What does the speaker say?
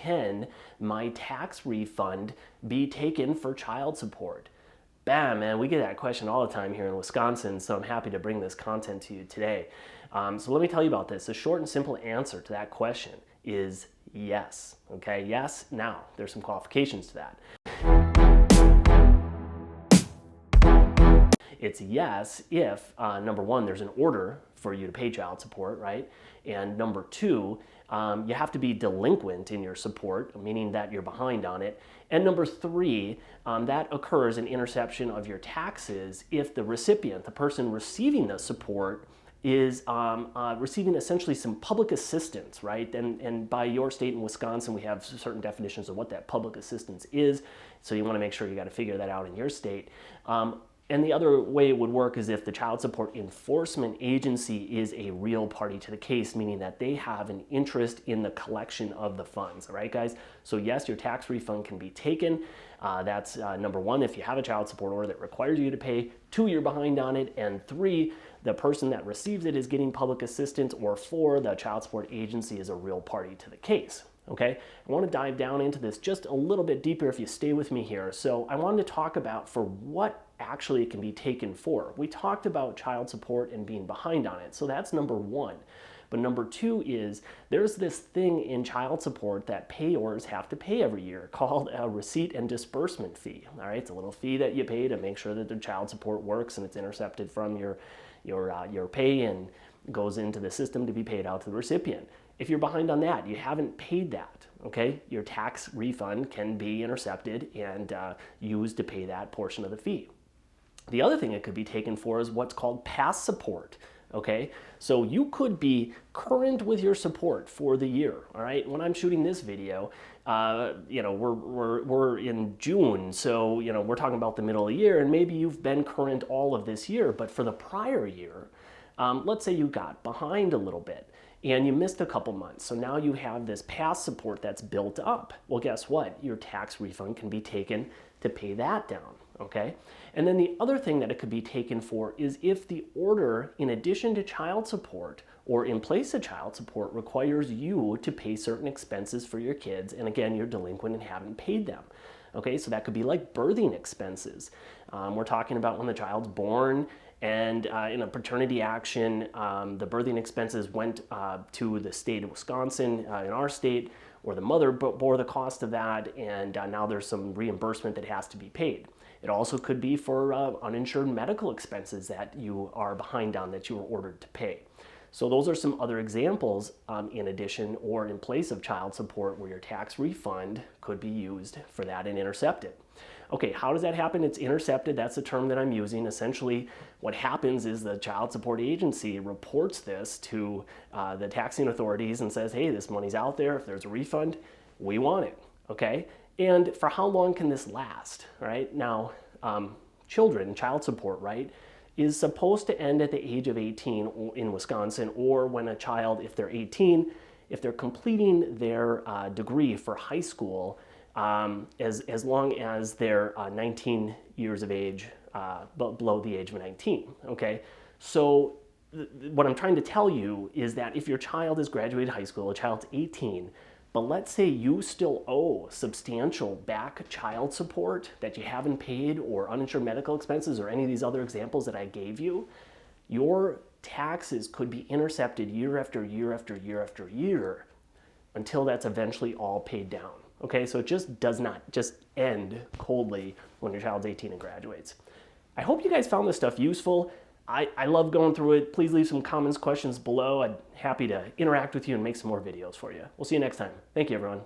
can my tax refund be taken for child support? Bam, man, we get that question all the time here in Wisconsin, so I'm happy to bring this content to you today. So let me tell you about this. The short and simple answer to that question is yes. Okay, yes. Now, there's some qualifications to that. It's yes if, number one, there's an order for you to pay child support, right? And number two, you have to be delinquent in your support, meaning that you're behind on it. And number three, that occurs in interception of your taxes if the recipient, the person receiving the support, is receiving essentially some public assistance, right? And by your state in Wisconsin, we have certain definitions of what that public assistance is. So you want to make sure you got to figure that out in your state. And the other way it would work is if the child support enforcement agency is a real party to the case, meaning that they have an interest in the collection of the funds. All right, guys? So yes, your tax refund can be taken. That's number one, if you have a child support order that requires you to pay. Two, you're behind on it. And three, the person that receives it is getting public assistance. Or four, the child support agency is a real party to the case. Okay, I want to dive down into this just a little bit deeper if you stay with me here. So I wanted to talk about for what actually it can be taken for. We talked about child support and being behind on it. So that's number one. But number two is there's this thing in child support that payors have to pay every year called a receipt and disbursement fee. All right, it's a little fee that you pay to make sure that the child support works and it's intercepted from your pay and goes into the system to be paid out to the recipient. If you're behind on that, you haven't paid that, okay? Your tax refund can be intercepted and used to pay that portion of the fee. The other thing it could be taken for is what's called past support, okay? So you could be current with your support for the year, all right? When I'm shooting this video, we're in June, so we're talking about the middle of the year, and maybe you've been current all of this year, but for the prior year, let's say you got behind a little bit and you missed a couple months. So now you have this past support that's built up. Well, guess what? Your tax refund can be taken to pay that down, okay? And then the other thing that it could be taken for is if the order, in addition to child support or in place of child support, requires you to pay certain expenses for your kids, and again, you're delinquent and haven't paid them. Okay, so that could be like birthing expenses. We're talking about when the child's born, and in a paternity action, the birthing expenses went to the state of Wisconsin, in our state, or the mother bore the cost of that, and now there's some reimbursement that has to be paid. It also could be for uninsured medical expenses that you are behind on that you were ordered to pay. So those are some other examples in addition or in place of child support where your tax refund could be used for that and intercepted. Okay, how does that happen? It's intercepted. That's the term that I'm using. Essentially, what happens is the child support agency reports this to the taxing authorities and says, hey, this money's out there. If there's a refund, we want it, okay? And for how long can this last, right? Now, child support, right, is supposed to end at the age of 18 in Wisconsin, or when a child, if they're 18, if they're completing their degree for high school, as long as they're 19 years of age, below the age of 19, okay? So what I'm trying to tell you is that if your child has graduated high school, a child's 18, but let's say you still owe substantial back child support that you haven't paid, or uninsured medical expenses, or any of these other examples that I gave you, your taxes could be intercepted year after year after year after year until that's eventually all paid down. Okay, so it just does not just end coldly when your child's 18 and graduates. I hope you guys found this stuff useful. I love going through it. Please leave some comments, questions below. I'm happy to interact with you and make some more videos for you. We'll see you next time. Thank you, everyone.